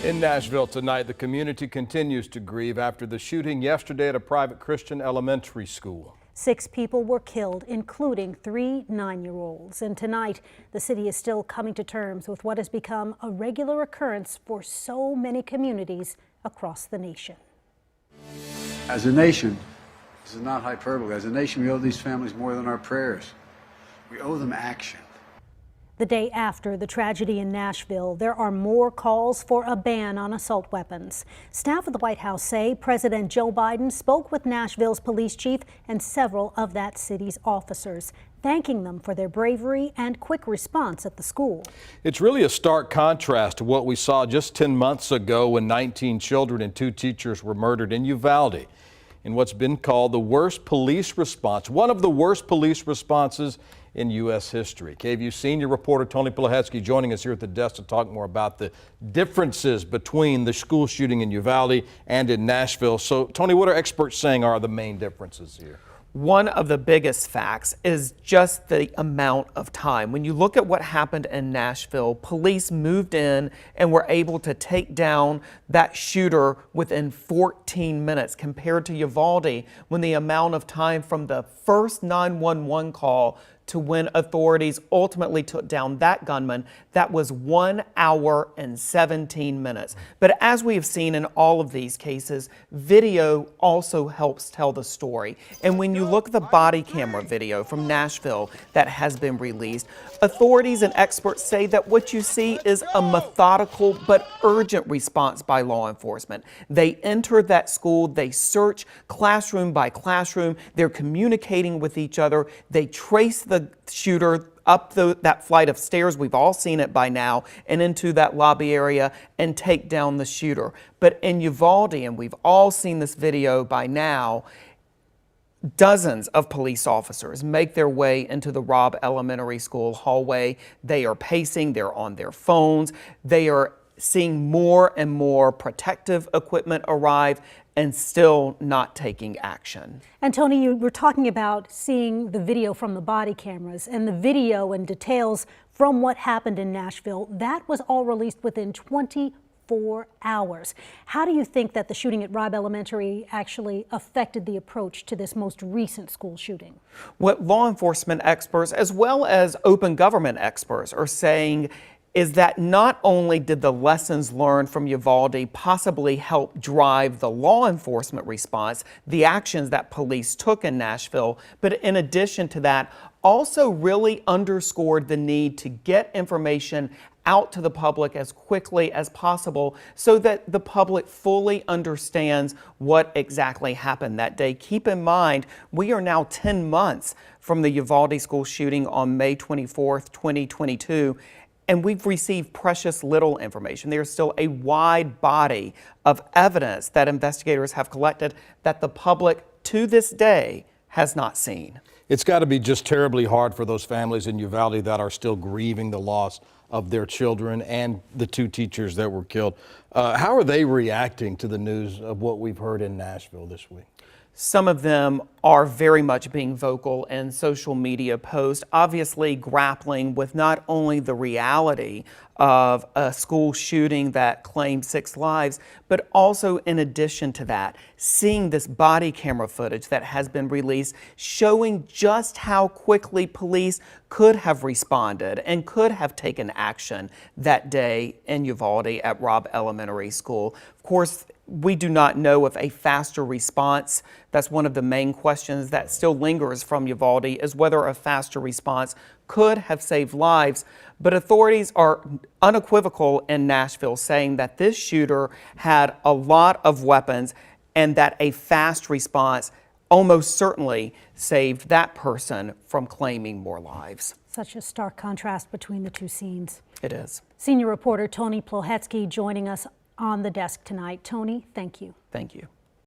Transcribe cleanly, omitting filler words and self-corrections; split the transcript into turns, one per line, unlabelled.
In Nashville tonight, the community continues to grieve after the shooting yesterday at a private Christian elementary school.
6 people were killed, including 3 9-year-olds. And tonight, the city is still coming to terms with what has become a regular occurrence for so many communities across the nation.
As a nation, this is not hyperbole, as a nation we owe these families more than our prayers. We owe them action.
The day after the tragedy in Nashville, there are more calls for a ban on assault weapons. Staff at the White House say President Joe Biden spoke with Nashville's police chief and several of that city's officers, thanking them for their bravery and quick response at the school.
It's really a stark contrast to what we saw just 10 months ago when 19 children and 2 teachers were murdered in Uvalde in what's been called the worst police response, one of the worst police responses in U.S. history. KVUE senior reporter Tony Plahetsky joining us here at the desk to talk more about the differences between the school shooting in Uvalde and in Nashville. So, Tony, what are experts saying are the main differences here?
One of the biggest facts is just the amount of time. When you look at what happened in Nashville, police moved in and were able to take down that shooter within 14 minutes compared to Uvalde, when the amount of time from the first 911 call to when authorities ultimately took down that gunman, that was 1 hour and 17 minutes. But as we have seen in all of these cases, video also helps tell the story. And when you look at the body camera video from Nashville that has been released, authorities and experts say that what you see is a methodical but urgent response by law enforcement. They enter that school, they search classroom by classroom, they're communicating with each other, they trace the shooter up that flight of stairs, we've all seen it by now, and into that lobby area and take down the shooter. But in Uvalde, and we've all seen this video by now, dozens of police officers make their way into the Robb Elementary School hallway. They are pacing, they're on their phones, they are seeing more and more protective equipment arrive and still not taking action.
And Tony, you were talking about seeing the video from the body cameras, and the video and details from what happened in Nashville, that was all released within 24 hours. How do you think that the shooting at Robb Elementary actually affected the approach to this most recent school shooting?
What law enforcement experts, as well as open government experts, are saying is that not only did the lessons learned from Uvalde possibly help drive the law enforcement response, the actions that police took in Nashville, but in addition to that, also really underscored the need to get information out to the public as quickly as possible so that the public fully understands what exactly happened that day. Keep in mind, we are now 10 months from the Uvalde school shooting on May 24th, 2022. And we've received precious little information. There's still a wide body of evidence that investigators have collected that the public to this day has not seen.
It's got to be just terribly hard for those families in Uvalde that are still grieving the loss of their children and the 2 teachers that were killed. How are they reacting to the news of what we've heard in Nashville this week?
Some of them are very much being vocal in social media posts, obviously grappling with not only the reality of a school shooting that claimed 6 lives, but also in addition to that, seeing this body camera footage that has been released showing just how quickly police could have responded and could have taken action that day in Uvalde at Robb Elementary School. Of course, we do not know if a faster response, that's one of the main questions that still lingers from Uvalde, is whether a faster response could have saved lives. But authorities are unequivocal in Nashville, saying that this shooter had a lot of weapons and that a fast response almost certainly saved that person from claiming more lives.
Such a stark contrast between the 2 scenes.
It is.
Senior reporter Tony Plahetsky joining us on the desk tonight. Tony, thank you.
Thank you.